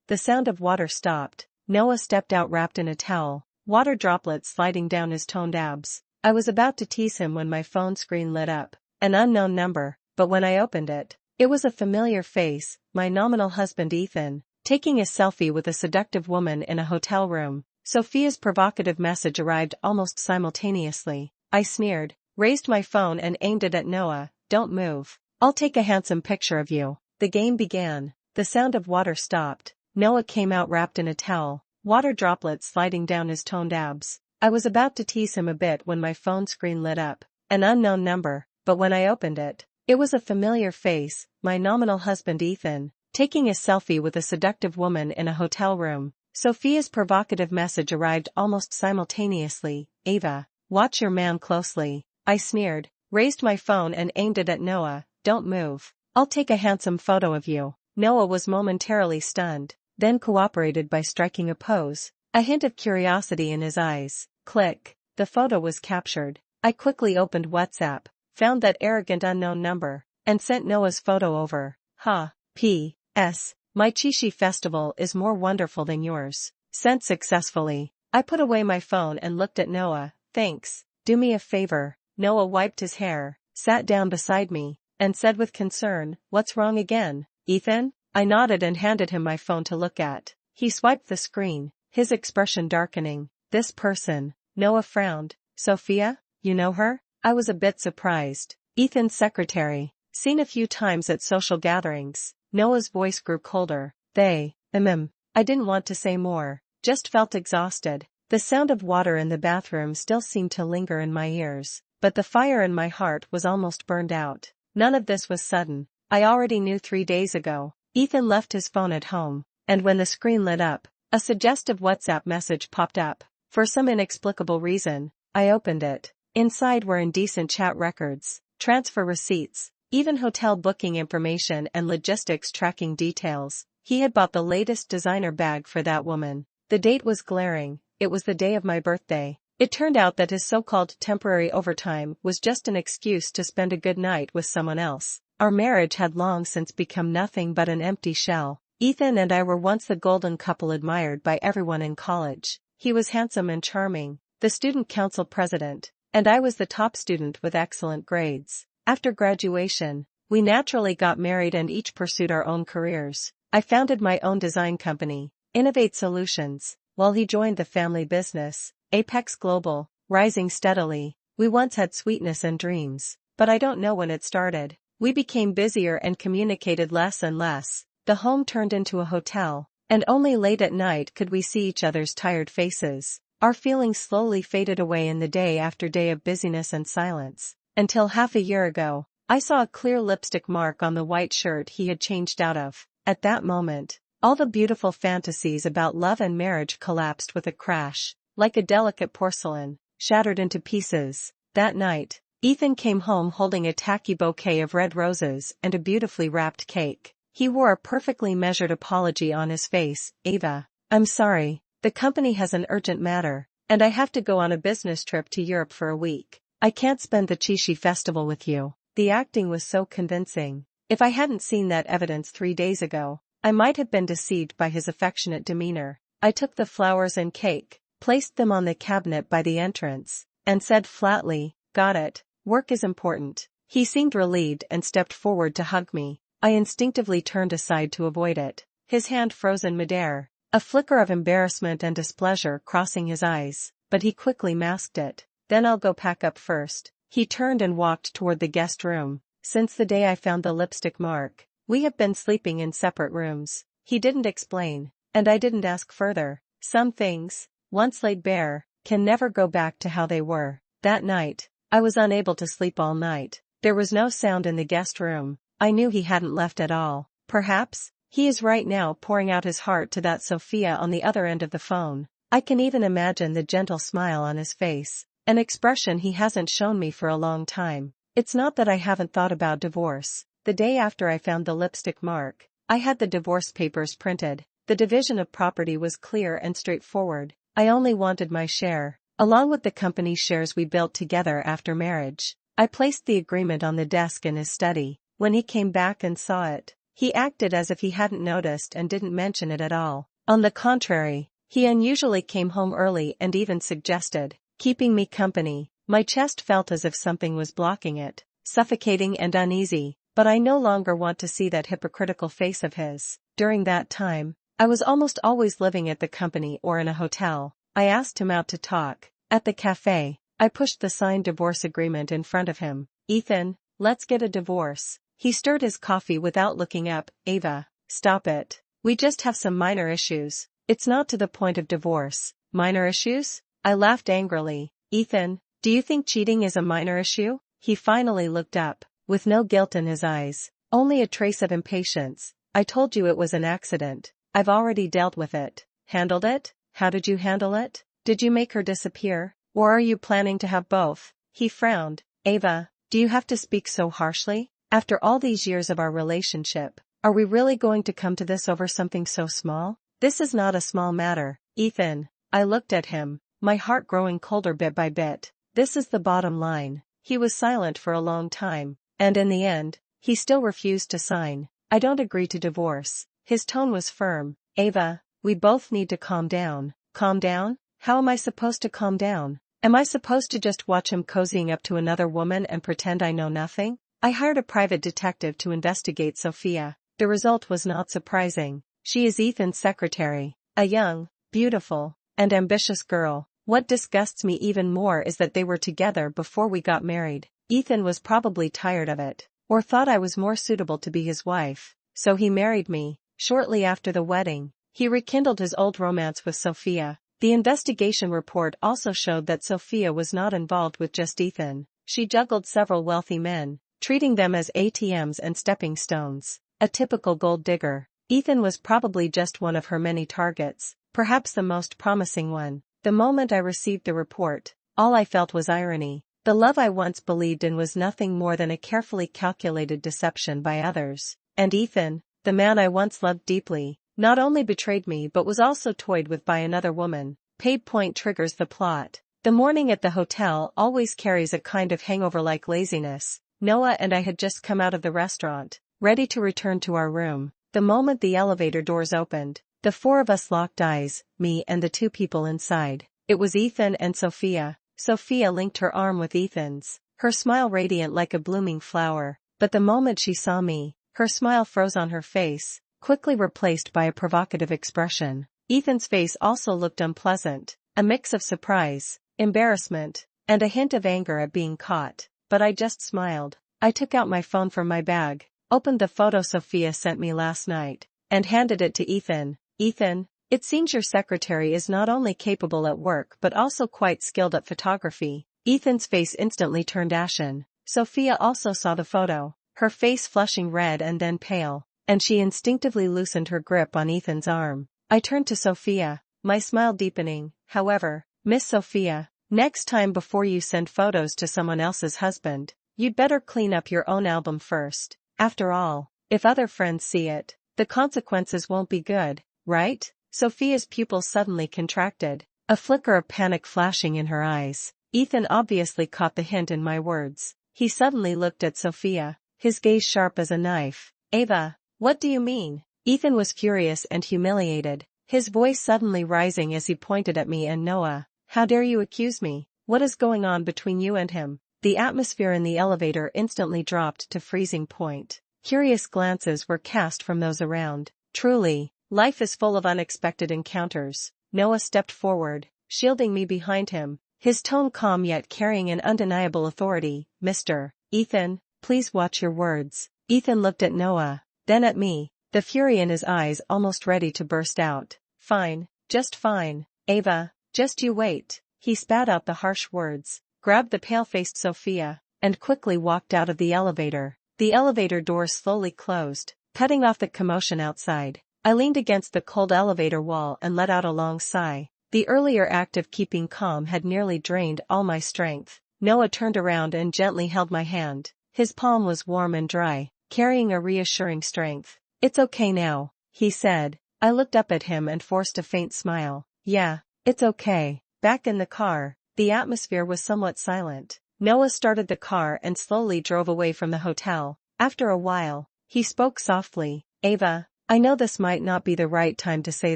The sound of water stopped. Noah stepped out wrapped in a towel, water droplets sliding down his toned abs. I was about to tease him when my phone screen lit up. An unknown number, but when I opened it, it was a familiar face, my nominal husband Ethan, taking a selfie with a seductive woman in a hotel room. Sophia's provocative message arrived almost simultaneously. I sneered, raised my phone and aimed it at Noah. "Don't move. I'll take a handsome picture of you." The game began. The sound of water stopped. Noah came out wrapped in a towel, water droplets sliding down his toned abs. I was about to tease him a bit when my phone screen lit up. An unknown number, but when I opened it, it was a familiar face, my nominal husband Ethan, taking a selfie with a seductive woman in a hotel room. Sophia's provocative message arrived almost simultaneously. "Ava, watch your man closely." I sneered, raised my phone and aimed it at Noah. "Don't move. I'll take a handsome photo of you." Noah was momentarily stunned, then cooperated by striking a pose, a hint of curiosity in his eyes. Click. The photo was captured. I quickly opened WhatsApp, found that arrogant unknown number, and sent Noah's photo over. "Ha. P.S. My Chishi festival is more wonderful than yours." Sent successfully. I put away my phone and looked at Noah. "Thanks. Do me a favor." Noah wiped his hair, sat down beside me, and said with concern, "What's wrong again, Ethan?" I nodded and handed him my phone to look at. He swiped the screen, his expression darkening. "This person." Noah frowned. "Sophia? You know her?" I was a bit surprised. "Ethan's secretary. Seen a few times at social gatherings." Noah's voice grew colder. "They, I didn't want to say more, just felt exhausted. The sound of water in the bathroom still seemed to linger in my ears, but the fire in my heart was almost burned out. None of this was sudden. I already knew 3 days ago. Ethan left his phone at home, and when the screen lit up, a suggestive WhatsApp message popped up. For some inexplicable reason, I opened it. Inside were indecent chat records, transfer receipts, even hotel booking information and logistics tracking details. He had bought the latest designer bag for that woman. The date was glaring. It was the day of my birthday. It turned out that his so-called temporary overtime was just an excuse to spend a good night with someone else. Our marriage had long since become nothing but an empty shell. Ethan and I were once the golden couple admired by everyone in college. He was handsome and charming, the student council president, and I was the top student with excellent grades. After graduation, we naturally got married and each pursued our own careers. I founded my own design company, Innovate Solutions, while he joined the family business, Apex Global, rising steadily. We once had sweetness and dreams, but I don't know when it started. We became busier and communicated less and less. The home turned into a hotel, and only late at night could we see each other's tired faces. Our feelings slowly faded away in the day after day of busyness and silence, until half a year ago, I saw a clear lipstick mark on the white shirt he had changed out of. At that moment, all the beautiful fantasies about love and marriage collapsed with a crash, like a delicate porcelain, shattered into pieces. That night, Ethan came home holding a tacky bouquet of red roses and a beautifully wrapped cake. He wore a perfectly measured apology on his face. "Ava, I'm sorry, the company has an urgent matter, and I have to go on a business trip to Europe for a week. I can't spend the Chishi festival with you." The acting was so convincing. If I hadn't seen that evidence 3 days ago, I might have been deceived by his affectionate demeanor. I took the flowers and cake, placed them on the cabinet by the entrance, and said flatly, "Got it, work is important." He seemed relieved and stepped forward to hug me. I instinctively turned aside to avoid it, his hand froze in midair, a flicker of embarrassment and displeasure crossing his eyes, but he quickly masked it. "Then I'll go pack up first." He turned and walked toward the guest room. "Since the day I found the lipstick mark, we have been sleeping in separate rooms." He didn't explain, and I didn't ask further. Some things, once laid bare, can never go back to how they were. That night, I was unable to sleep all night. There was no sound in the guest room. I knew he hadn't left at all. Perhaps, he is right now pouring out his heart to that Sophia on the other end of the phone. I can even imagine the gentle smile on his face, an expression he hasn't shown me for a long time. It's not that I haven't thought about divorce. The day after I found the lipstick mark, I had the divorce papers printed. The division of property was clear and straightforward. I only wanted my share, along with the company's shares we built together after marriage. I placed the agreement on the desk in his study. When he came back and saw it, He acted as if he hadn't noticed and didn't mention it at all. On the contrary, he unusually came home early and even suggested keeping me company. My chest felt as if something was blocking it, suffocating and uneasy, but I no longer want to see that hypocritical face of his. During that time, I was almost always living at the company or in a hotel. I asked him out to talk. At the cafe, I pushed the signed divorce agreement in front of him. Ethan, let's get a divorce. He stirred his coffee without looking up. Ava, stop it. We just have some minor issues. It's not to the point of divorce. Minor issues? I laughed angrily. Ethan, do you think cheating is a minor issue? He finally looked up, with no guilt in his eyes, only a trace of impatience. I told you it was an accident. I've already dealt with it. Handled it? How did you handle it? Did you make her disappear? Or are you planning to have both? He frowned. Ava, do you have to speak so harshly? After all these years of our relationship, are we really going to come to this over something so small? This is not a small matter, Ethan. I looked at him, my heart growing colder bit by bit. This is the bottom line. He was silent for a long time, and in the end, he still refused to sign. I don't agree to divorce. His tone was firm. Ava, we both need to calm down. Calm down? How am I supposed to calm down? Am I supposed to just watch him cozying up to another woman and pretend I know nothing? I hired a private detective to investigate Sophia. The result was not surprising. She is Ethan's secretary, a young, beautiful, and ambitious girl. What disgusts me even more is that they were together before we got married. Ethan was probably tired of it, or thought I was more suitable to be his wife, so he married me. Shortly after the wedding, he rekindled his old romance with Sophia. The investigation report also showed that Sophia was not involved with just Ethan. She juggled several wealthy men, treating them as ATMs and stepping stones. A typical gold digger. Ethan was probably just one of her many targets, perhaps the most promising one. The moment I received the report, all I felt was irony. The love I once believed in was nothing more than a carefully calculated deception by others. And Ethan, the man I once loved deeply, not only betrayed me but was also toyed with by another woman. Paid point triggers the plot. The morning at the hotel always carries a kind of hangover-like laziness. Noah and I had just come out of the restaurant, ready to return to our room. The moment the elevator doors opened, the four of us locked eyes, me and the two people inside. It was Ethan and Sophia. Sophia linked her arm with Ethan's, her smile radiant like a blooming flower. But the moment she saw me, her smile froze on her face, quickly replaced by a provocative expression. Ethan's face also looked unpleasant, a mix of surprise, embarrassment, and a hint of anger at being caught. But I just smiled. I took out my phone from my bag, opened the photo Sophia sent me last night, and handed it to Ethan. Ethan, it seems your secretary is not only capable at work but also quite skilled at photography. Ethan's face instantly turned ashen. Sophia also saw the photo, her face flushing red and then pale, and she instinctively loosened her grip on Ethan's arm. I turned to Sophia, my smile deepening. However, Miss Sophia, next time before you send photos to someone else's husband, you'd better clean up your own album first. After all, if other friends see it, the consequences won't be good, right? Sophia's pupils suddenly contracted, a flicker of panic flashing in her eyes. Ethan obviously caught the hint in my words. He suddenly looked at Sophia, his gaze sharp as a knife. Ava, what do you mean? Ethan was furious and humiliated, his voice suddenly rising as he pointed at me and Noah. How dare you accuse me? What is going on between you and him? The atmosphere in the elevator instantly dropped to freezing point. Curious glances were cast from those around. Truly, life is full of unexpected encounters. Noah stepped forward, shielding me behind him, his tone calm yet carrying an undeniable authority. Mr. Ethan, please watch your words. Ethan looked at Noah, then at me, the fury in his eyes almost ready to burst out. Fine, just fine. Ava, just you wait. He spat out the harsh words, grabbed the pale-faced Sophia, and quickly walked out of the elevator. The elevator door slowly closed, cutting off the commotion outside. I leaned against the cold elevator wall and let out a long sigh. The earlier act of keeping calm had nearly drained all my strength. Noah turned around and gently held my hand. His palm was warm and dry, carrying a reassuring strength. It's okay now, he said. I looked up at him and forced a faint smile. Yeah, it's okay. Back in the car, the atmosphere was somewhat silent. Noah started the car and slowly drove away from the hotel. After a while, He spoke softly. Ava, I know this might not be the right time to say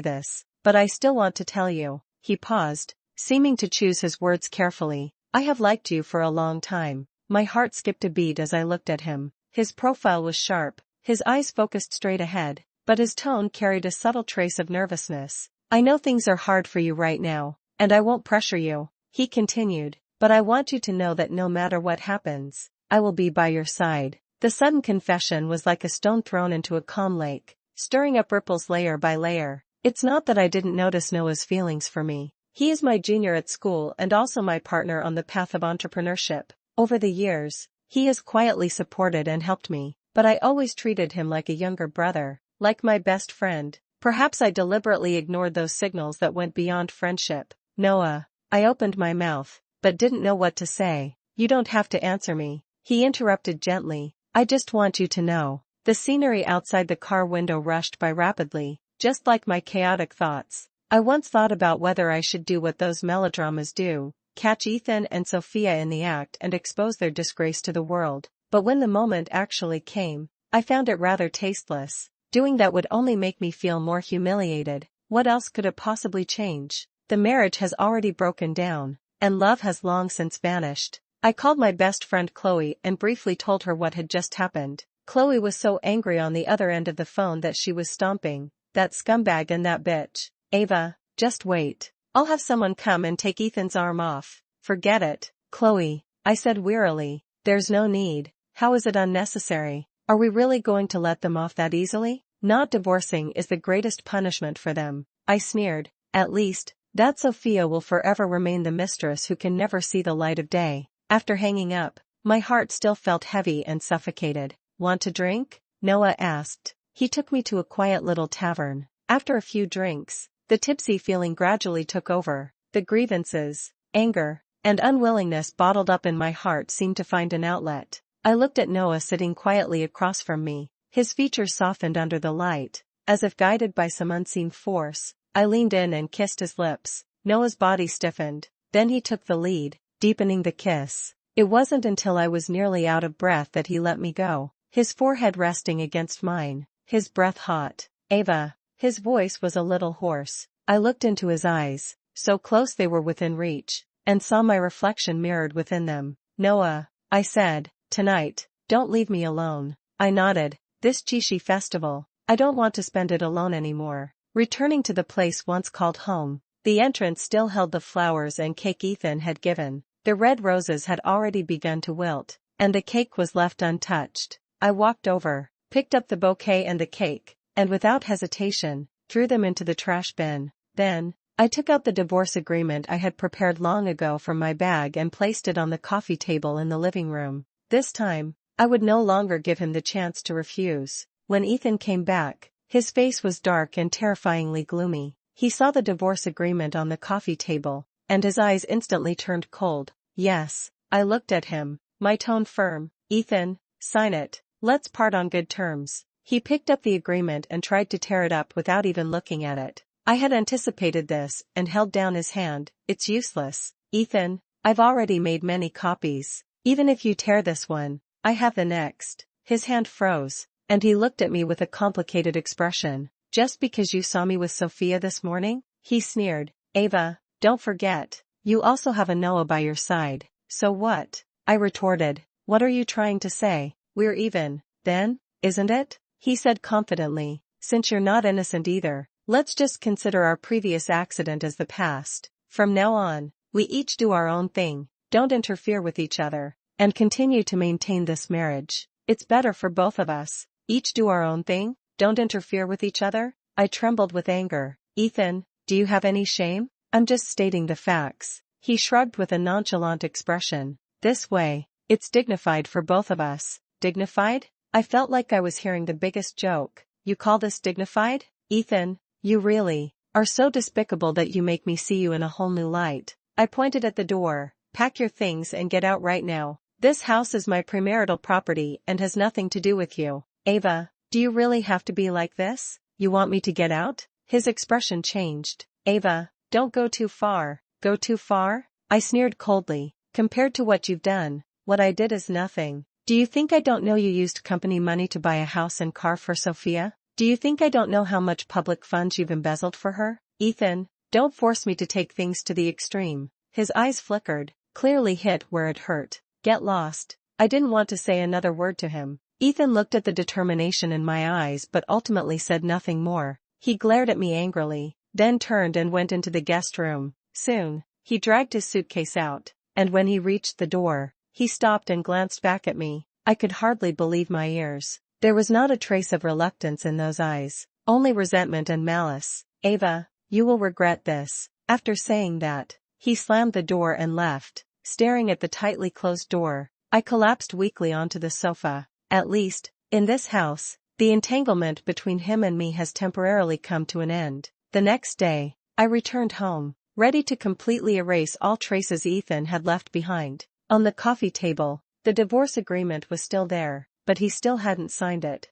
this, but I still want to tell you. He paused, seeming to choose his words carefully. I have liked you for a long time. My heart skipped a beat as I looked at him. His profile was sharp, his eyes focused straight ahead, but his tone carried a subtle trace of nervousness. I know things are hard for you right now, and I won't pressure you, he continued, but I want you to know that no matter what happens, I will be by your side. The sudden confession was like a stone thrown into a calm lake, stirring up ripples layer by layer. It's not that I didn't notice Noah's feelings for me. He is my junior at school and also my partner on the path of entrepreneurship. Over the years, he has quietly supported and helped me, but I always treated him like a younger brother, like my best friend. Perhaps I deliberately ignored those signals that went beyond friendship. Noah, I opened my mouth, but didn't know what to say. You don't have to answer me, he interrupted gently. I just want you to know. The scenery outside the car window rushed by rapidly, just like my chaotic thoughts. I once thought about whether I should do what those melodramas do, catch Ethan and Sophia in the act and expose their disgrace to the world. But when the moment actually came, I found it rather tasteless. Doing that would only make me feel more humiliated. What else could it possibly change? The marriage has already broken down, and love has long since vanished. I called my best friend Chloe and briefly told her what had just happened. Chloe was so angry on the other end of the phone that she was stomping. That scumbag and that bitch. Ava, just wait. I'll have someone come and take Ethan's arm off. Forget it, Chloe, I said wearily. There's no need. How is it unnecessary? Are we really going to let them off that easily? Not divorcing is the greatest punishment for them, I sneered. At least, that Sophia will forever remain the mistress who can never see the light of day. After hanging up, my heart still felt heavy and suffocated. Want a drink? Noah asked. He took me to a quiet little tavern. After a few drinks, the tipsy feeling gradually took over. The grievances, anger, and unwillingness bottled up in my heart seemed to find an outlet. I looked at Noah sitting quietly across from me. His features softened under the light, as if guided by some unseen force. I leaned in and kissed his lips. Noah's body stiffened. Then he took the lead, deepening the kiss. It wasn't until I was nearly out of breath that he let me go, his forehead resting against mine, his breath hot. Ava. His voice was a little hoarse. I looked into his eyes, so close they were within reach, and saw my reflection mirrored within them. Noah, I said, tonight, don't leave me alone. I nodded. This Chishi festival, I don't want to spend it alone anymore. Returning to the place once called home, the entrance still held the flowers and cake Ethan had given. The red roses had already begun to wilt, and the cake was left untouched. I walked over, picked up the bouquet and the cake, and without hesitation, threw them into the trash bin. Then, I took out the divorce agreement I had prepared long ago from my bag and placed it on the coffee table in the living room. This time, I would no longer give him the chance to refuse. When Ethan came back, his face was dark and terrifyingly gloomy. He saw the divorce agreement on the coffee table, and his eyes instantly turned cold. Yes, I looked at him, my tone firm. Ethan, sign it. Let's part on good terms. He picked up the agreement and tried to tear it up without even looking at it. I had anticipated this and held down his hand. It's useless, Ethan. I've already made many copies. Even if you tear this one, I have the next. His hand froze, and he looked at me with a complicated expression. Just because you saw me with Sophia this morning? He sneered. Ava, don't forget, you also have a Noah by your side. So what? I retorted. What are you trying to say? We're even, then, isn't it? He said confidently. Since you're not innocent either, let's just consider our previous accident as the past. From now on, we each do our own thing, don't interfere with each other, and continue to maintain this marriage. It's better for both of us. Each do our own thing, don't interfere with each other? I trembled with anger. Ethan, do you have any shame? I'm just stating the facts. He shrugged with a nonchalant expression. This way, it's dignified for both of us. Dignified? I felt like I was hearing the biggest joke. You call this dignified? Ethan, you really are so despicable that you make me see you in a whole new light. I pointed at the door. Pack your things and get out right now. This house is my premarital property and has nothing to do with you. Ava, do you really have to be like this? You want me to get out? His expression changed. Ava, don't go too far. Go too far? I sneered coldly. Compared to what you've done, what I did is nothing. Do you think I don't know you used company money to buy a house and car for Sophia? Do you think I don't know how much public funds you've embezzled for her? Ethan, don't force me to take things to the extreme. His eyes flickered, clearly hit where it hurt. Get lost. I didn't want to say another word to him. Ethan looked at the determination in my eyes but ultimately said nothing more. He glared at me angrily, then turned and went into the guest room. Soon, he dragged his suitcase out, and when he reached the door, he stopped and glanced back at me. I could hardly believe my ears. There was not a trace of reluctance in those eyes, only resentment and malice. Ava, you will regret this. After saying that, he slammed the door and left. Staring at the tightly closed door, I collapsed weakly onto the sofa. At least, in this house, the entanglement between him and me has temporarily come to an end. The next day, I returned home, ready to completely erase all traces Ethan had left behind. On the coffee table, the divorce agreement was still there, but he still hadn't signed it.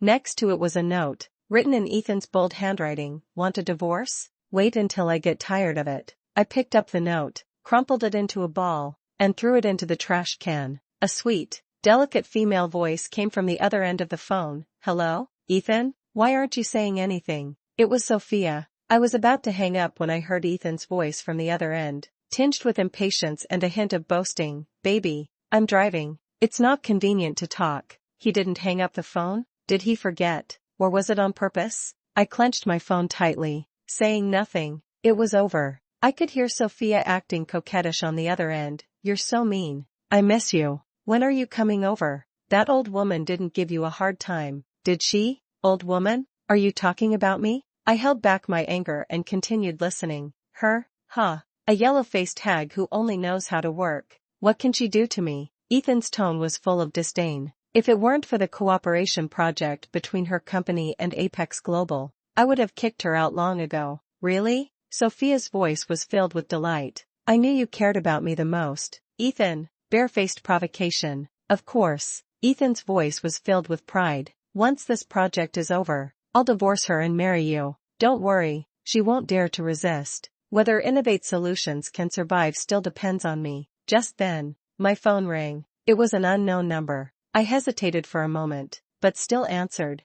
Next to it was a note, written in Ethan's bold handwriting. Want a divorce? Wait until I get tired of it. I picked up the note, crumpled it into a ball, and threw it into the trash can. A sweet, delicate female voice came from the other end of the phone. Hello, Ethan? Why aren't you saying anything? It was Sophia. I was about to hang up when I heard Ethan's voice from the other end, tinged with impatience and a hint of boasting. Baby, I'm driving. It's not convenient to talk. He didn't hang up the phone? Did he forget? Or was it on purpose? I clenched my phone tightly, saying nothing. It was over. I could hear Sophia acting coquettish on the other end. You're so mean. I miss you. When are you coming over? That old woman didn't give you a hard time, did she? Old woman? Are you talking about me? I held back my anger and continued listening. Her? Huh. A yellow-faced hag who only knows how to work. What can she do to me? Ethan's tone was full of disdain. If it weren't for the cooperation project between her company and Apex Global, I would have kicked her out long ago. Really? Sophia's voice was filled with delight. I knew you cared about me the most. Ethan, barefaced provocation. Of course. Ethan's voice was filled with pride. Once this project is over, I'll divorce her and marry you. Don't worry, she won't dare to resist. Whether Innovate Solutions can survive still depends on me. Just then, my phone rang. It was an unknown number. I hesitated for a moment, but still answered.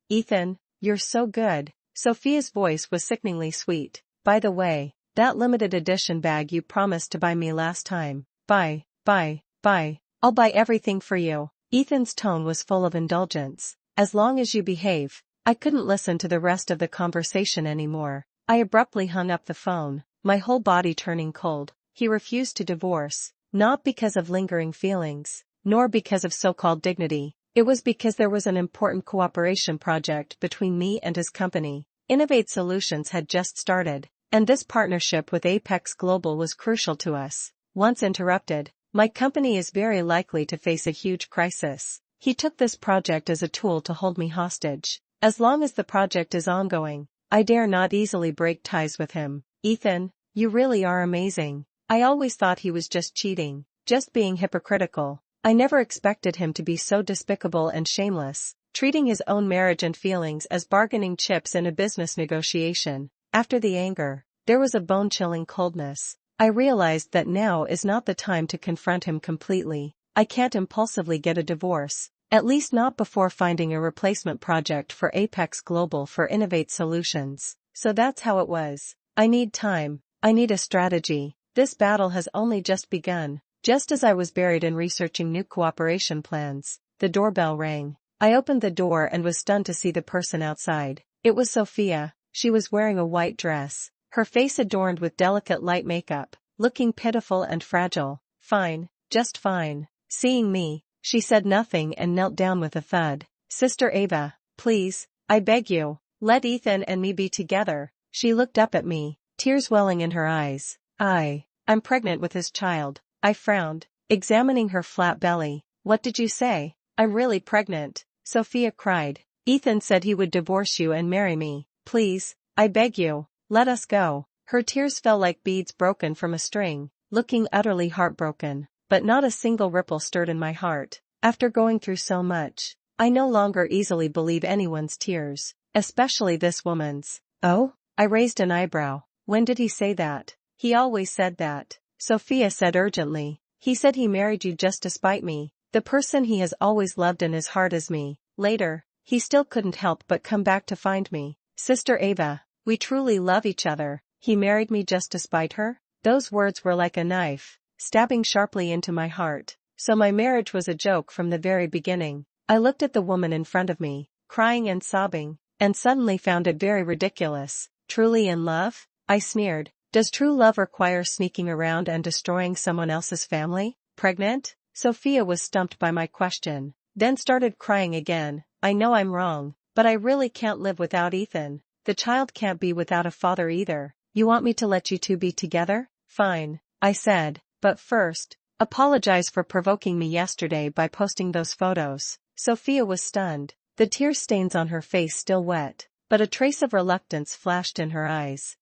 Ethan, you're so good. Sophia's voice was sickeningly sweet. By the way, that limited edition bag you promised to buy me last time. Buy. I'll buy everything for you. Ethan's tone was full of indulgence. As long as you behave. I couldn't listen to the rest of the conversation anymore. I abruptly hung up the phone, my whole body turning cold. He refused to divorce, not because of lingering feelings, nor because of so-called dignity. It was because there was an important cooperation project between me and his company. Innovate Solutions had just started, and this partnership with Apex Global was crucial to us. Once interrupted, my company is very likely to face a huge crisis. He took this project as a tool to hold me hostage. As long as the project is ongoing, I dare not easily break ties with him. Ethan, you really are amazing. I always thought he was just cheating, just being hypocritical. I never expected him to be so despicable and shameless, treating his own marriage and feelings as bargaining chips in a business negotiation. After the anger, there was a bone-chilling coldness. I realized that now is not the time to confront him completely. I can't impulsively get a divorce. At least not before finding a replacement project for Apex Global for Innovate Solutions. So that's how it was. I need time. I need a strategy. This battle has only just begun. Just as I was buried in researching new cooperation plans, the doorbell rang. I opened the door and was stunned to see the person outside. It was Sophia. She was wearing a white dress, her face adorned with delicate light makeup, looking pitiful and fragile. Fine, just fine. Seeing me, she said nothing and knelt down with a thud. Sister Ava, please, I beg you, let Ethan and me be together. She looked up at me, tears welling in her eyes. I'm pregnant with his child. I frowned, examining her flat belly. What did you say? I'm really pregnant, Sophia cried. Ethan said he would divorce you and marry me. Please, I beg you, let us go. Her tears fell like beads broken from a string, looking utterly heartbroken. But not a single ripple stirred in my heart. After going through so much, I no longer easily believe anyone's tears, especially this woman's. Oh? I raised an eyebrow. When did he say that? He always said that, Sophia said urgently. He said he married you just to spite me. The person he has always loved in his heart is me. Later, he still couldn't help but come back to find me. Sister Ava, we truly love each other. He married me just to spite her? Those words were like a knife, stabbing sharply into my heart. So my marriage was a joke from the very beginning. I looked at the woman in front of me, crying and sobbing, and suddenly found it very ridiculous. Truly in love? I sneered. Does true love require sneaking around and destroying someone else's family? Pregnant? Sophia was stumped by my question, then started crying again. I know I'm wrong, but I really can't live without Ethan. The child can't be without a father either. You want me to let you two be together? Fine, I said, but first, apologize for provoking me yesterday by posting those photos. Sophia was stunned, the tear stains on her face still wet, but a trace of reluctance flashed in her eyes.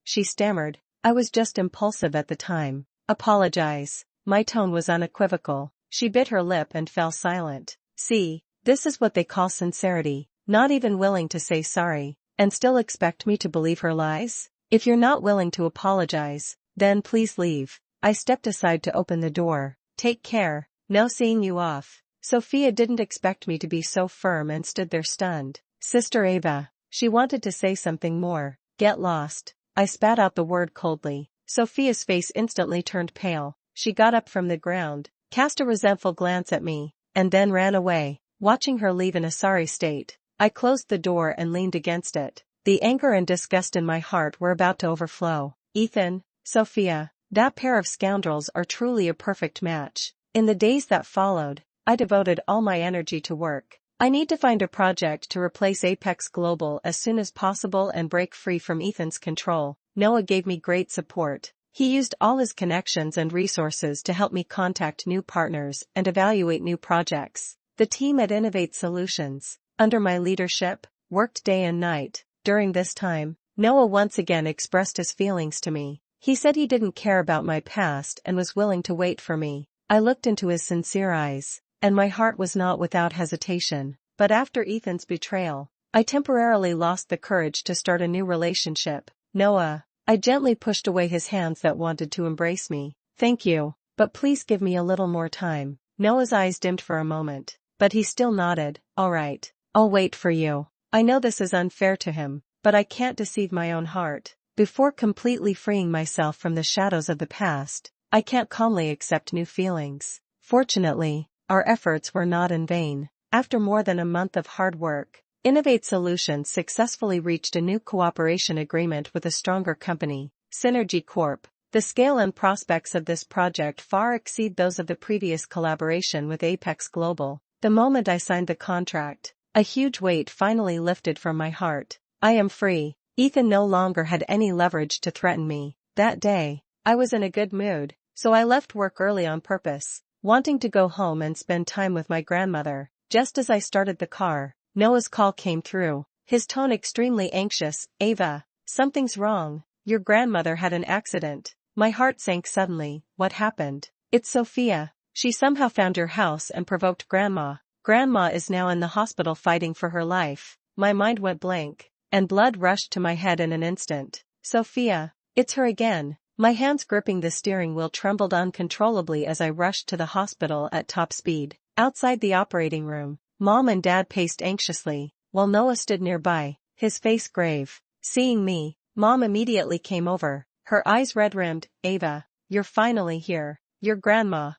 She stammered, I was just impulsive at the time. Apologize. My tone was unequivocal. She bit her lip and fell silent. See, this is what they call sincerity, not even willing to say sorry, and still expect me to believe her lies? If you're not willing to apologize, then please leave. I stepped aside to open the door. Take care, no seeing you off. Sophia didn't expect me to be so firm and stood there stunned. Sister Ava. She wanted to say something more. Get lost. I spat out the word coldly. Sophia's face instantly turned pale. She got up from the ground, cast a resentful glance at me, and then ran away. Watching her leave in a sorry state, I closed the door and leaned against it. The anger and disgust in my heart were about to overflow. Ethan, Sophia, that pair of scoundrels are truly a perfect match. In the days that followed, I devoted all my energy to work. I need to find a project to replace Apex Global as soon as possible and break free from Ethan's control. Noah gave me great support. He used all his connections and resources to help me contact new partners and evaluate new projects. The team at Innovate Solutions, under my leadership, worked day and night. During this time, Noah once again expressed his feelings to me. He said he didn't care about my past and was willing to wait for me. I looked into his sincere eyes, and my heart was not without hesitation. But after Ethan's betrayal, I temporarily lost the courage to start a new relationship. Noah, I gently pushed away his hands that wanted to embrace me. Thank you, but please give me a little more time. Noah's eyes dimmed for a moment, but he still nodded. All right, I'll wait for you. I know this is unfair to him, but I can't deceive my own heart. Before completely freeing myself from the shadows of the past, I can't calmly accept new feelings. Fortunately, our efforts were not in vain. After more than a month of hard work, Innovate Solutions successfully reached a new cooperation agreement with a stronger company, Synergy Corp. The scale and prospects of this project far exceed those of the previous collaboration with Apex Global. The moment I signed the contract, a huge weight finally lifted from my heart. I am free. Ethan no longer had any leverage to threaten me. That day, I was in a good mood, so I left work early on purpose, wanting to go home and spend time with my grandmother. Just as I started the car, Noah's call came through, his tone extremely anxious. Ava, something's wrong. Your grandmother had an accident. My heart sank suddenly. What happened? It's Sophia. She somehow found your house and provoked Grandma. Grandma is now in the hospital fighting for her life. My mind went blank, and blood rushed to my head in an instant. Sophia, it's her again. My hands gripping the steering wheel trembled uncontrollably as I rushed to the hospital at top speed. Outside the operating room, Mom and Dad paced anxiously, while Noah stood nearby, his face grave. Seeing me, Mom immediately came over, her eyes red-rimmed. Ava, you're finally here. Your grandma.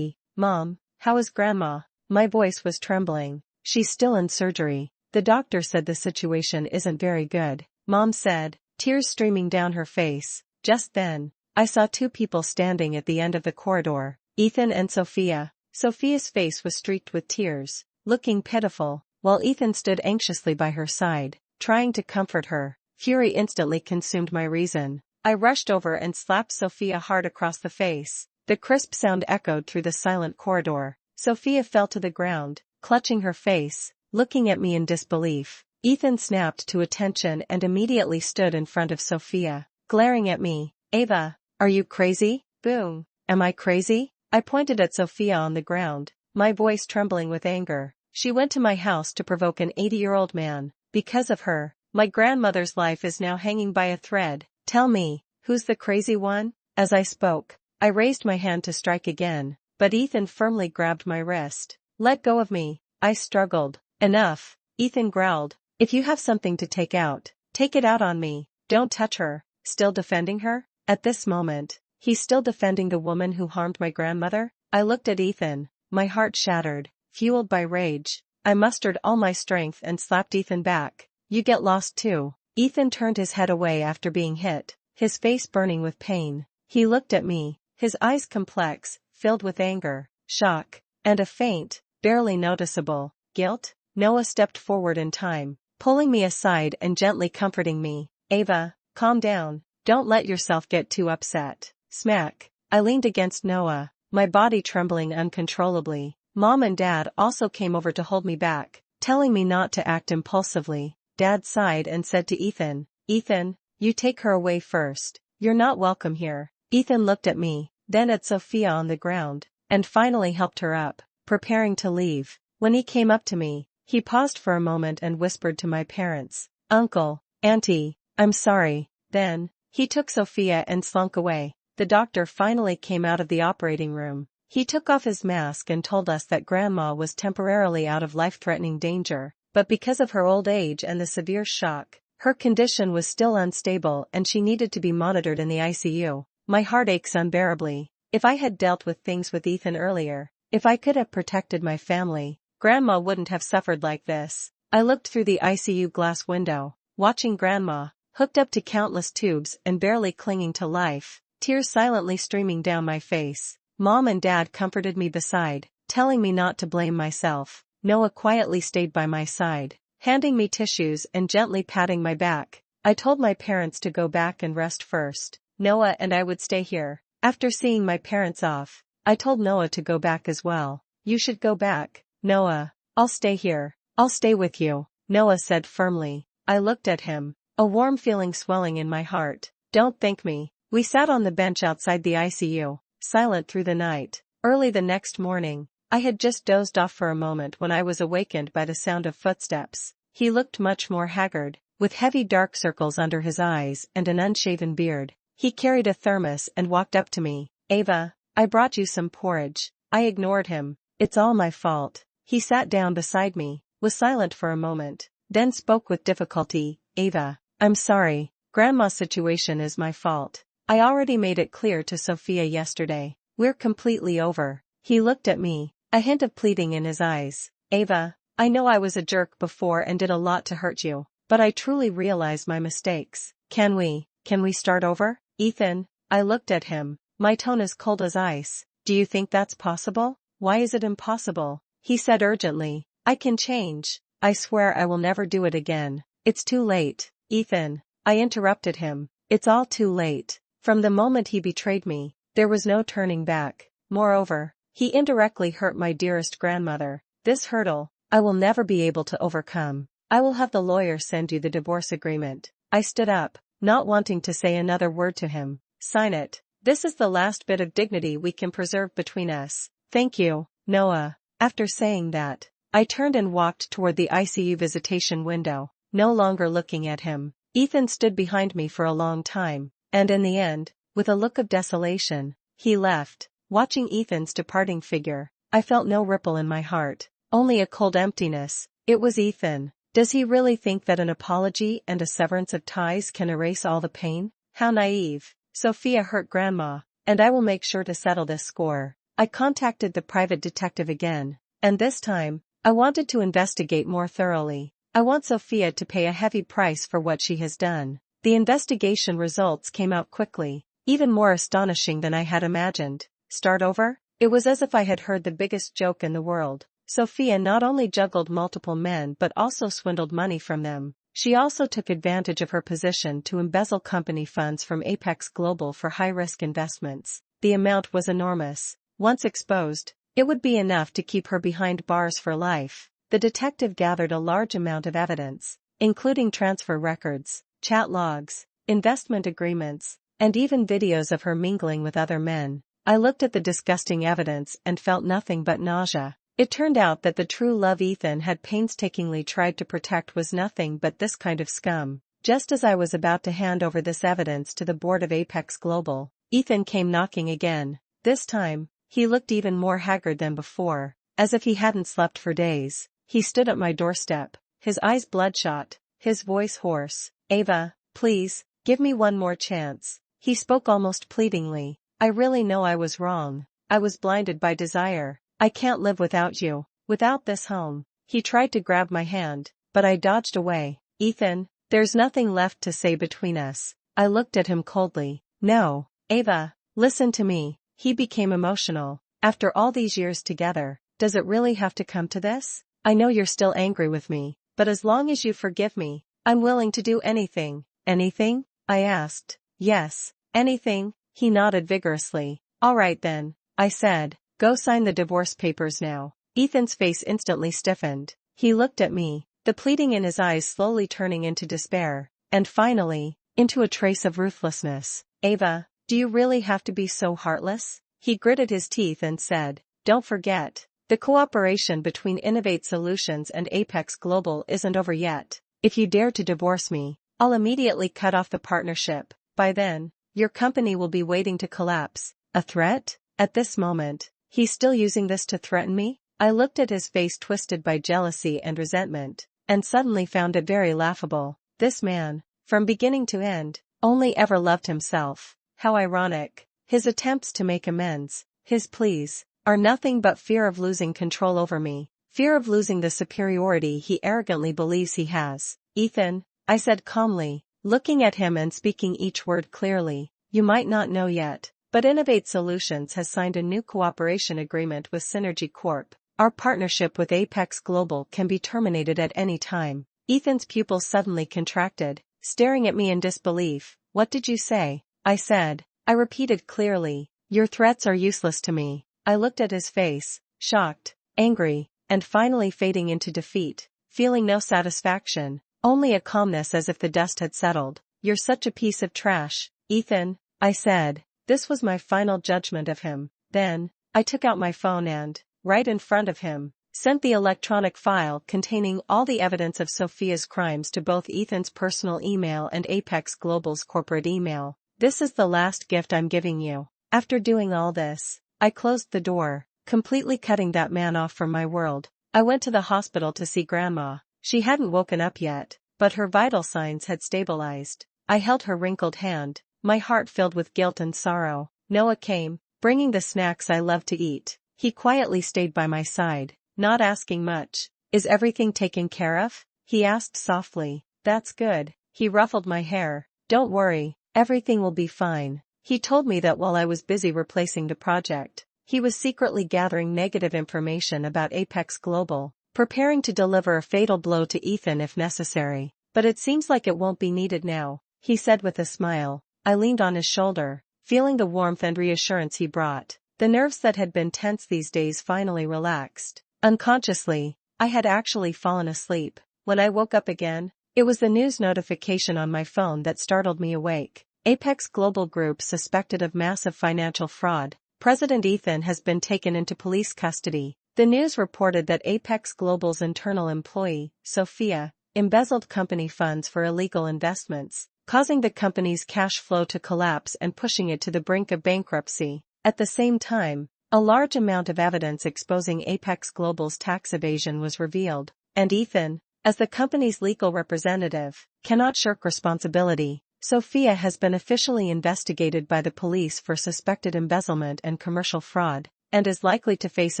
Mom, how is Grandma? My voice was trembling. She's still in surgery. The doctor said the situation isn't very good, Mom said, tears streaming down her face. Just then, I saw two people standing at the end of the corridor, Ethan and Sophia. Sophia's face was streaked with tears, looking pitiful, while Ethan stood anxiously by her side, trying to comfort her. Fury instantly consumed my reason. I rushed over and slapped Sophia hard across the face. The crisp sound echoed through the silent corridor. Sophia fell to the ground, clutching her face, looking at me in disbelief. Ethan snapped to attention and immediately stood in front of Sophia, glaring at me. Ava, are you crazy? Boom. Am I crazy? I pointed at Sophia on the ground, my voice trembling with anger. She went to my house to provoke an 80-year-old man. Because of her, my grandmother's life is now hanging by a thread. Tell me, who's the crazy one? As I spoke, I raised my hand to strike again, but Ethan firmly grabbed my wrist. Let go of me, I struggled. Enough, Ethan growled. If you have something to take it out on me. Don't touch her. Still defending her? At this moment, he's still defending the woman who harmed my grandmother? I looked at Ethan, my heart shattered, fueled by rage. I mustered all my strength and slapped Ethan back. You get lost too. Ethan turned his head away after being hit, his face burning with pain. He looked at me, his eyes complex, filled with anger, shock, and a faint, barely noticeable, guilt. Noah stepped forward in time, pulling me aside and gently comforting me. Ava, calm down. Don't let yourself get too upset. Smack. I leaned against Noah, my body trembling uncontrollably. Mom and Dad also came over to hold me back, telling me not to act impulsively. Dad sighed and said to Ethan, Ethan, you take her away first. You're not welcome here. Ethan looked at me, then at Sophia on the ground, and finally helped her up, preparing to leave. When he came up to me, he paused for a moment and whispered to my parents, Uncle, Auntie, I'm sorry. Then, he took Sophia and slunk away. The doctor finally came out of the operating room. He took off his mask and told us that Grandma was temporarily out of life-threatening danger, but because of her old age and the severe shock, her condition was still unstable and she needed to be monitored in the ICU. My heart aches unbearably. If I had dealt with things with Ethan earlier, if I could have protected my family, Grandma wouldn't have suffered like this. I looked through the ICU glass window, watching Grandma, hooked up to countless tubes and barely clinging to life, tears silently streaming down my face. Mom and Dad comforted me beside, telling me not to blame myself. Noah quietly stayed by my side, handing me tissues and gently patting my back. I told my parents to go back and rest first. Noah and I would stay here. After seeing my parents off, I told Noah to go back as well. You should go back, Noah. I'll stay here. I'll stay with you, Noah said firmly. I looked at him, a warm feeling swelling in my heart. Don't thank me. We sat on the bench outside the ICU, silent through the night. Early the next morning, I had just dozed off for a moment when I was awakened by the sound of footsteps. He looked much more haggard, with heavy dark circles under his eyes and an unshaven beard. He carried a thermos and walked up to me. Ava, I brought you some porridge. I ignored him. It's all my fault. He sat down beside me, was silent for a moment, then spoke with difficulty. Ava, I'm sorry. Grandma's situation is my fault. I already made it clear to Sophia yesterday. We're completely over. He looked at me, a hint of pleading in his eyes. Ava, I know I was a jerk before and did a lot to hurt you, but I truly realize my mistakes. Can we start over? Ethan, I looked at him, my tone as cold as ice. Do you think that's possible? Why is it impossible? He said urgently. I can change. I swear I will never do it again. It's too late. Ethan, I interrupted him. It's all too late. From the moment he betrayed me, there was no turning back. Moreover, he indirectly hurt my dearest grandmother. This hurdle, I will never be able to overcome. I will have the lawyer send you the divorce agreement. I stood up, not wanting to say another word to him. Sign it. This is the last bit of dignity we can preserve between us. Thank you, Noah. After saying that, I turned and walked toward the ICU visitation window, no longer looking at him. Ethan stood behind me for a long time, and in the end, with a look of desolation, he left. Watching Ethan's departing figure, I felt no ripple in my heart, only a cold emptiness. It was Ethan. Does he really think that an apology and a severance of ties can erase all the pain? How naive. Sophia hurt Grandma, and I will make sure to settle this score. I contacted the private detective again, and this time, I wanted to investigate more thoroughly. I want Sophia to pay a heavy price for what she has done. The investigation results came out quickly, even more astonishing than I had imagined. Start over? It was as if I had heard the biggest joke in the world. Sophia not only juggled multiple men but also swindled money from them. She also took advantage of her position to embezzle company funds from Apex Global for high-risk investments. The amount was enormous. Once exposed, it would be enough to keep her behind bars for life. The detective gathered a large amount of evidence, including transfer records, chat logs, investment agreements, and even videos of her mingling with other men. I looked at the disgusting evidence and felt nothing but nausea. It turned out that the true love Ethan had painstakingly tried to protect was nothing but this kind of scum. Just as I was about to hand over this evidence to the board of Apex Global, Ethan came knocking again. This time, He looked even more haggard than before, as if he hadn't slept for days. He stood at my doorstep, his eyes bloodshot, his voice hoarse. "Ava, please, give me one more chance." He spoke almost pleadingly. "I really know I was wrong. I was blinded by desire. I can't live without you, without this home." He tried to grab my hand, but I dodged away. "Ethan, there's nothing left to say between us." I looked at him coldly. "No, Ava, listen to me." He became emotional. "After all these years together, does it really have to come to this? I know you're still angry with me, but as long as you forgive me, I'm willing to do anything." "Anything?" I asked. "Yes, anything." He nodded vigorously. "All right then," I said. "Go sign the divorce papers now." Ethan's face instantly stiffened. He looked at me, the pleading in his eyes slowly turning into despair, and finally, into a trace of ruthlessness. "Ava, do you really have to be so heartless?" He gritted his teeth and said, "Don't forget, the cooperation between Innovate Solutions and Apex Global isn't over yet. If you dare to divorce me, I'll immediately cut off the partnership. By then, your company will be waiting to collapse." A threat? At this moment, he's still using this to threaten me? I looked at his face twisted by jealousy and resentment, and suddenly found it very laughable. This man, from beginning to end, only ever loved himself. How ironic. His attempts to make amends, his pleas, are nothing but fear of losing control over me, fear of losing the superiority he arrogantly believes he has. "Ethan," I said calmly, looking at him and speaking each word clearly, "you might not know yet, but Innovate Solutions has signed a new cooperation agreement with Synergy Corp. Our partnership with Apex Global can be terminated at any time." Ethan's pupils suddenly contracted, staring at me in disbelief. "What did you say?" I said. I repeated clearly, "Your threats are useless to me." I looked at his face, shocked, angry, and finally fading into defeat, feeling no satisfaction, only a calmness as if the dust had settled. "You're such a piece of trash, Ethan," I said. This was my final judgment of him. Then, I took out my phone and, right in front of him, sent the electronic file containing all the evidence of Sophia's crimes to both Ethan's personal email and Apex Global's corporate email. "This is the last gift I'm giving you." After doing all this, I closed the door, completely cutting that man off from my world. I went to the hospital to see Grandma. She hadn't woken up yet, but her vital signs had stabilized. I held her wrinkled hand, my heart filled with guilt and sorrow. Noah came, bringing the snacks I loved to eat. He quietly stayed by my side, not asking much. "Is everything taken care of?" he asked softly. "That's good." He ruffled my hair. "Don't worry, everything will be fine." He told me that while I was busy replacing the project, he was secretly gathering negative information about Apex Global, preparing to deliver a fatal blow to Ethan if necessary. "But it seems like it won't be needed now," he said with a smile. I leaned on his shoulder, feeling the warmth and reassurance he brought. The nerves that had been tense these days finally relaxed. Unconsciously, I had actually fallen asleep. When I woke up again, it was the news notification on my phone that startled me awake. Apex Global Group suspected of massive financial fraud. President Ethan has been taken into police custody. The news reported that Apex Global's internal employee, Sophia, embezzled company funds for illegal investments, causing the company's cash flow to collapse and pushing it to the brink of bankruptcy. At the same time, a large amount of evidence exposing Apex Global's tax evasion was revealed, and Ethan, as the company's legal representative, cannot shirk responsibility. Sophia has been officially investigated by the police for suspected embezzlement and commercial fraud, and is likely to face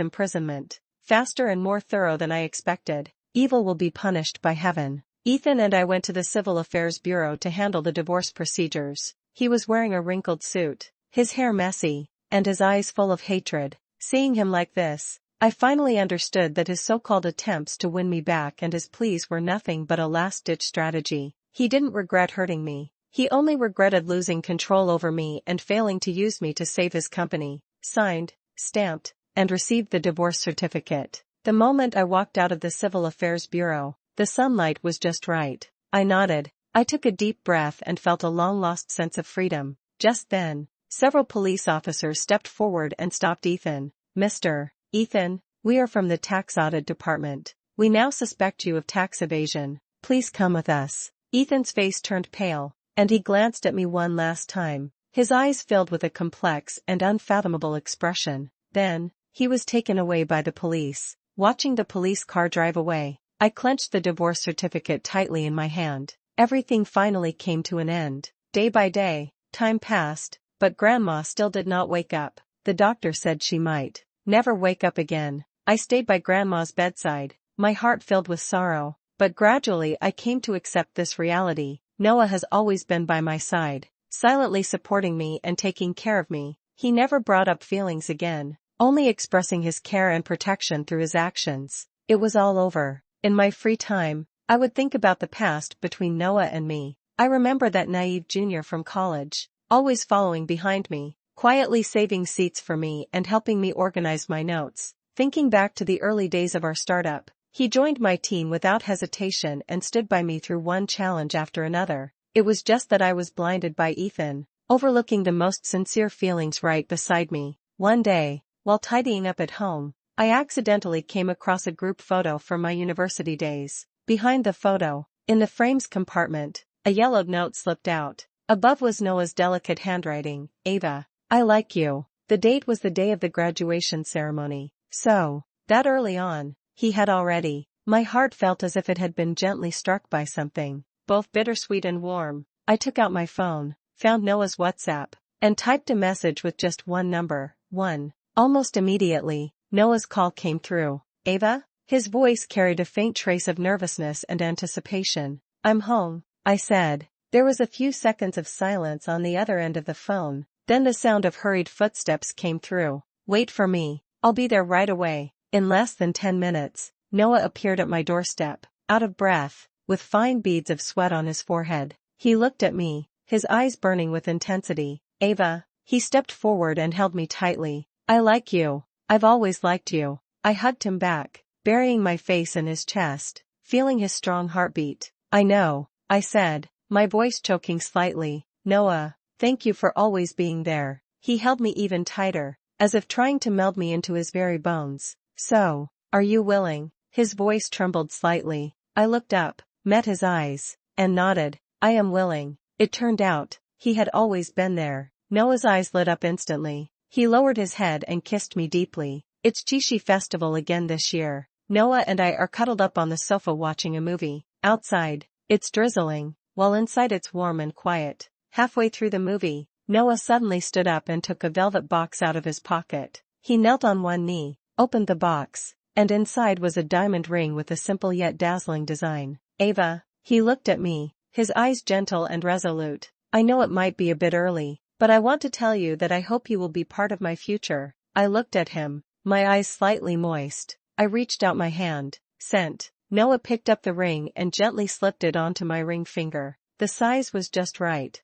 imprisonment. Faster and more thorough than I expected. Evil will be punished by heaven. Ethan and I went to the Civil Affairs Bureau to handle the divorce procedures. He was wearing a wrinkled suit, his hair messy, and his eyes full of hatred. Seeing him like this, I finally understood that his so-called attempts to win me back and his pleas were nothing but a last-ditch strategy. He didn't regret hurting me. He only regretted losing control over me and failing to use me to save his company. Signed, stamped, and received the divorce certificate. The moment I walked out of the Civil Affairs Bureau, the sunlight was just right. I nodded. I took a deep breath and felt a long-lost sense of freedom. Just then, several police officers stepped forward and stopped Ethan. "Mr. Ethan, we are from the tax audit department. We now suspect you of tax evasion. Please come with us." Ethan's face turned pale, and he glanced at me one last time. His eyes filled with a complex and unfathomable expression. Then, he was taken away by the police. Watching the police car drive away, I clenched the divorce certificate tightly in my hand. Everything finally came to an end. Day by day, time passed, but Grandma still did not wake up. The doctor said she might never wake up again. I stayed by Grandma's bedside, my heart filled with sorrow, but gradually I came to accept this reality. Noah has always been by my side, silently supporting me and taking care of me. He never brought up feelings again, only expressing his care and protection through his actions. It was all over. In my free time, I would think about the past between Noah and me. I remember that naive junior from college, always following behind me, quietly saving seats for me and helping me organize my notes. Thinking back to the early days of our startup, he joined my team without hesitation and stood by me through one challenge after another. It was just that I was blinded by Ethan, overlooking the most sincere feelings right beside me. One day, while tidying up at home, I accidentally came across a group photo from my university days. Behind the photo, in the frame's compartment, a yellowed note slipped out. Above was Noah's delicate handwriting, "Ava, I like you." The date was the day of the graduation ceremony. So, that early on, he had already. My heart felt as if it had been gently struck by something, both bittersweet and warm. I took out my phone, found Noah's WhatsApp, and typed a message with just one number, 1. Almost immediately, Noah's call came through. "Ava?" His voice carried a faint trace of nervousness and anticipation. "I'm home," I said. There was a few seconds of silence on the other end of the phone, then the sound of hurried footsteps came through. "Wait for me. I'll be there right away." In less than 10 minutes, Noah appeared at my doorstep, out of breath, with fine beads of sweat on his forehead. He looked at me, his eyes burning with intensity. "Ava." He stepped forward and held me tightly. "I like you. I've always liked you." I hugged him back, burying my face in his chest, feeling his strong heartbeat. "I know," I said, my voice choking slightly. "Noah, thank you for always being there." He held me even tighter, as if trying to meld me into his very bones. "So, are you willing?" His voice trembled slightly. I looked up, met his eyes, and nodded. "I am willing." It turned out, he had always been there. Noah's eyes lit up instantly. He lowered his head and kissed me deeply. "It's Chishi Festival again this year." Noah and I are cuddled up on the sofa watching a movie. Outside, it's drizzling, while inside it's warm and quiet. Halfway through the movie, Noah suddenly stood up and took a velvet box out of his pocket. He knelt on one knee, opened the box, and inside was a diamond ring with a simple yet dazzling design. "Ava." He looked at me, his eyes gentle and resolute. "I know it might be a bit early, but I want to tell you that I hope you will be part of my future." I looked at him, my eyes slightly moist. I reached out my hand. "Sent." Noah picked up the ring and gently slipped it onto my ring finger. The size was just right.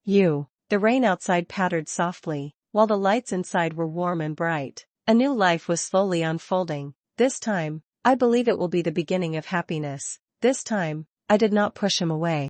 You. The rain outside pattered softly, while the lights inside were warm and bright. A new life was slowly unfolding. This time, I believe it will be the beginning of happiness. This time, I did not push him away.